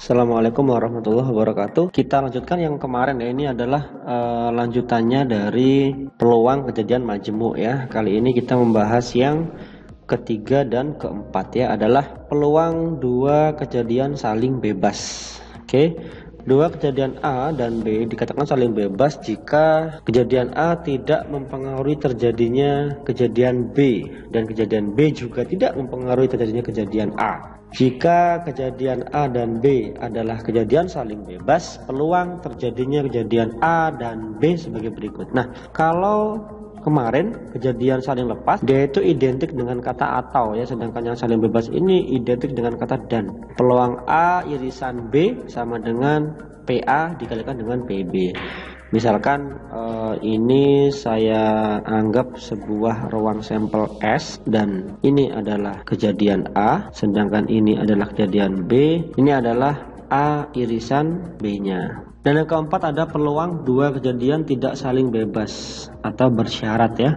Assalamualaikum warahmatullahi wabarakatuh. Kita lanjutkan yang kemarin ya. Ini adalah lanjutannya dari peluang kejadian majemuk ya. Kali ini kita membahas yang ketiga dan keempat ya, adalah peluang dua kejadian saling bebas. Oke. Dua kejadian A dan B dikatakan saling bebas jika kejadian A tidak mempengaruhi terjadinya kejadian B dan kejadian B juga tidak mempengaruhi terjadinya kejadian A. Jika kejadian A dan B adalah kejadian saling bebas, peluang terjadinya kejadian A dan B sebagai berikut. Nah, kalau kemarin kejadian saling lepas, dia itu identik dengan kata atau ya, sedangkan yang saling bebas ini identik dengan kata dan. Peluang A irisan B sama dengan PA dikalikan dengan PB. Misalkan ini saya anggap sebuah ruang sampel S dan ini adalah kejadian A, sedangkan ini adalah kejadian B. Ini adalah A irisan B-nya. Dan yang keempat ada peluang dua kejadian tidak saling bebas atau bersyarat ya.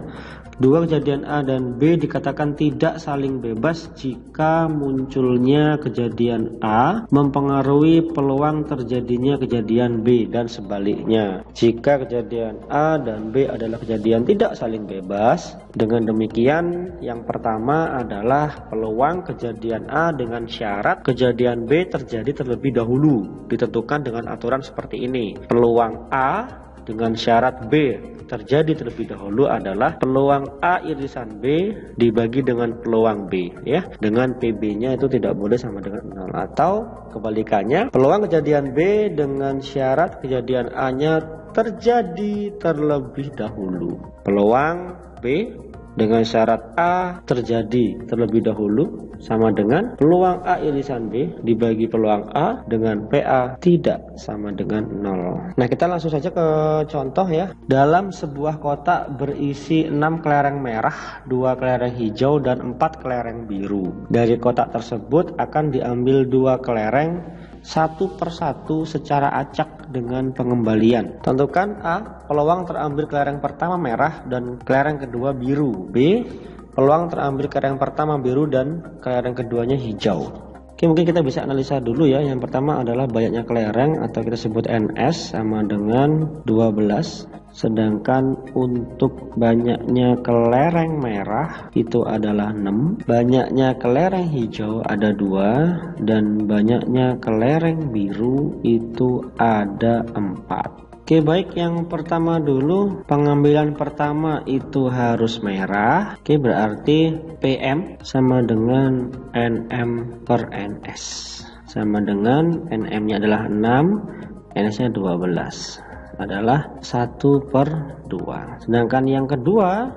Dua kejadian A dan B dikatakan tidak saling bebas jika munculnya kejadian A mempengaruhi peluang terjadinya kejadian B dan sebaliknya. Jika kejadian A dan B adalah kejadian tidak saling bebas, dengan demikian yang pertama adalah peluang kejadian A dengan syarat kejadian B terjadi terlebih dahulu ditentukan dengan aturan seperti ini. Peluang A dengan syarat B terjadi terlebih dahulu adalah peluang A irisan B dibagi dengan peluang B ya, dengan PB nya itu tidak boleh sama dengan 0, atau kebalikannya, peluang kejadian B dengan syarat kejadian A nya terjadi terlebih dahulu. Peluang B dengan syarat A terjadi terlebih dahulu sama dengan peluang A irisan B dibagi peluang A dengan PA tidak sama dengan 0. Nah, kita langsung saja ke contoh ya. Dalam sebuah kotak berisi 6 kelereng merah, 2 kelereng hijau dan 4 kelereng biru. Dari kotak tersebut akan diambil 2 kelereng satu persatu secara acak dengan pengembalian. Tentukan A, peluang terambil kelereng pertama merah dan kelereng kedua biru. B, peluang terambil kelereng pertama biru dan kelereng keduanya hijau. Oke, mungkin kita bisa analisa dulu ya. Yang pertama adalah banyaknya kelereng atau kita sebut NS sama dengan 12. Sedangkan untuk banyaknya kelereng merah itu adalah 6, banyaknya kelereng hijau ada 2, dan banyaknya kelereng biru itu ada 4. Oke, baik, yang pertama dulu, pengambilan pertama itu harus merah. Oke, berarti PM sama dengan NM per NS sama dengan NM nya adalah 6, NS nya 12 adalah 1/2. Sedangkan yang kedua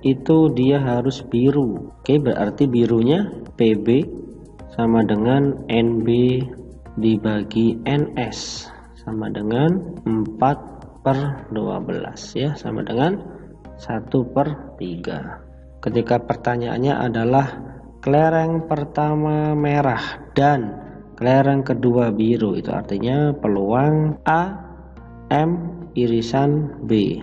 itu dia harus biru. Oke, berarti birunya PB sama dengan NB dibagi NS sama dengan 4/12 ya, sama dengan 1/3. Ketika pertanyaannya adalah kelereng pertama merah dan kelereng kedua biru, itu artinya peluang A M irisan B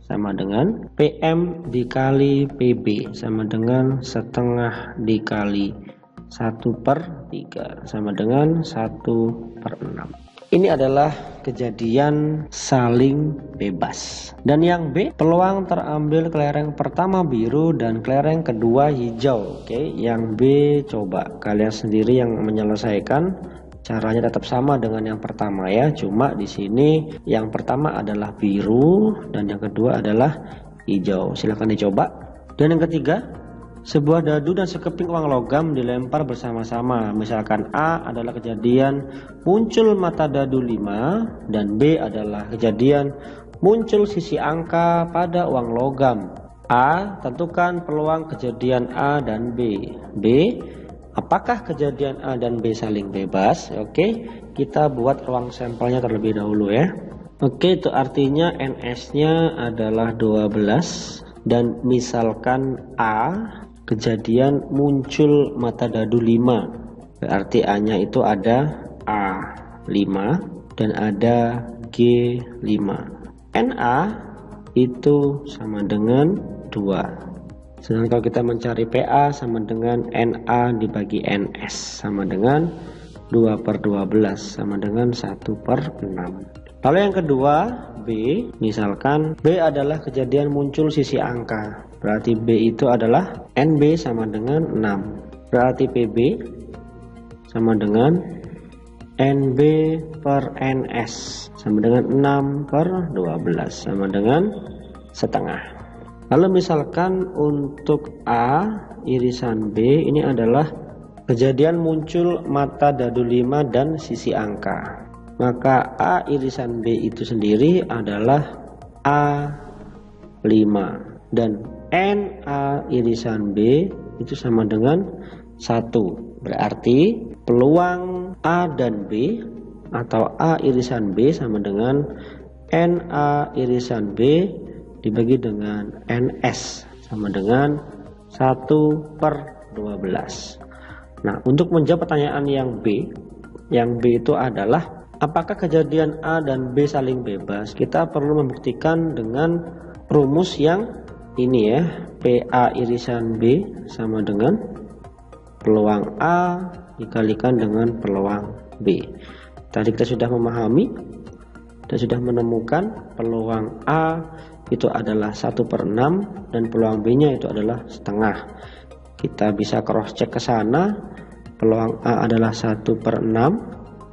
sama dengan PM dikali PB sama dengan setengah dikali 1/3 sama dengan 1/6. Ini adalah kejadian saling bebas. Dan yang B, peluang terambil kelereng pertama biru dan kelereng kedua hijau. Oke, yang B coba kalian sendiri yang menyelesaikan. Caranya tetap sama dengan yang pertama ya, cuma di sini yang pertama adalah biru dan yang kedua adalah hijau. Silahkan dicoba. Dan yang ketiga, sebuah dadu dan sekeping uang logam dilempar bersama-sama. Misalkan A adalah kejadian muncul mata dadu 5 dan B adalah kejadian muncul sisi angka pada uang logam. A, tentukan peluang kejadian A dan B. B, apakah kejadian A dan B saling bebas? Oke, kita buat ruang sampelnya terlebih dahulu ya. Oke, itu artinya NS-nya adalah 12 dan misalkan A kejadian muncul mata dadu 5. Berarti A-nya itu ada A5 dan ada G5. NA itu sama dengan 2. Sedangkan kalau kita mencari PA sama dengan NA dibagi NS sama dengan 2/12 sama dengan 1/6. Lalu yang kedua B, misalkan B adalah kejadian muncul sisi angka, berarti B itu adalah NB sama dengan 6, berarti PB sama dengan NB per NS sama dengan 6/12 sama dengan setengah. Lalu misalkan untuk A irisan B ini adalah kejadian muncul mata dadu 5 dan sisi angka, maka A irisan B itu sendiri adalah A5 dan NA irisan B itu sama dengan 1, berarti peluang A dan B atau A irisan B sama dengan NA irisan B dibagi dengan NS sama dengan 1/12. Nah, untuk menjawab pertanyaan yang B itu adalah apakah kejadian A dan B saling bebas? Kita perlu membuktikan dengan rumus yang ini ya, PA irisan B sama dengan peluang A dikalikan dengan peluang B. Tadi kita sudah memahami dan sudah menemukan peluang A itu adalah 1/6 dan peluang B nya itu adalah setengah. Kita bisa cross check ke sana, peluang A adalah 1/6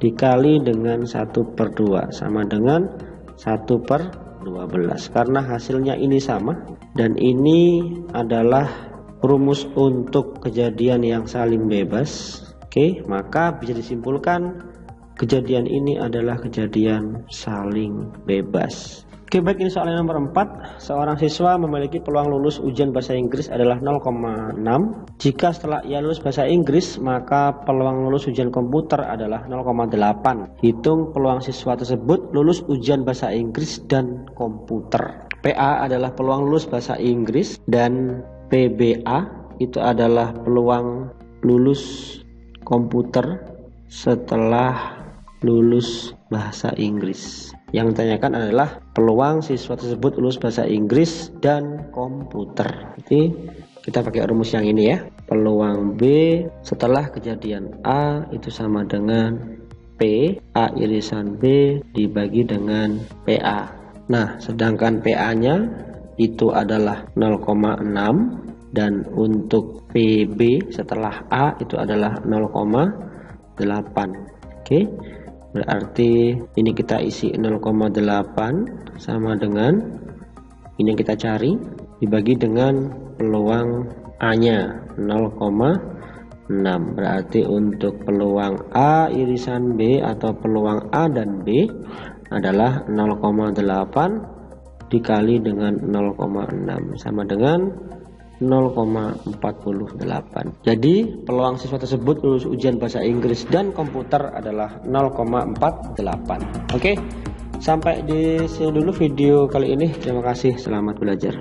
dikali dengan 1/2 sama dengan 1/12. Karena hasilnya ini sama dan ini adalah rumus untuk kejadian yang saling bebas. Oke, maka bisa disimpulkan kejadian ini adalah kejadian saling bebas. Oke, baik, ini soal nomor 4. Seorang siswa memiliki peluang lulus ujian bahasa Inggris adalah 0,6. Jika setelah ia lulus bahasa Inggris, maka peluang lulus ujian komputer adalah 0,8. Hitung peluang siswa tersebut lulus ujian bahasa Inggris dan komputer. PA adalah peluang lulus bahasa Inggris dan PBA itu adalah peluang lulus komputer setelah lulus bahasa Inggris. Yang ditanyakan adalah peluang siswa tersebut lulus bahasa Inggris dan komputer. Jadi kita pakai rumus yang ini ya. Peluang B setelah kejadian A itu sama dengan P A irisan B dibagi dengan PA. Nah, sedangkan PA nya itu adalah 0,6 dan untuk PB setelah A itu adalah 0,8. Oke. Berarti ini kita isi 0,8 sama dengan ini yang kita cari dibagi dengan peluang A nya 0,6. Berarti untuk peluang A irisan B atau peluang A dan B adalah 0,8 dikali dengan 0,6 sama dengan 0,48. Jadi peluang siswa tersebut lulus ujian bahasa Inggris dan komputer adalah 0,48. Oke, sampai di sini dulu video kali ini. Terima kasih, selamat belajar.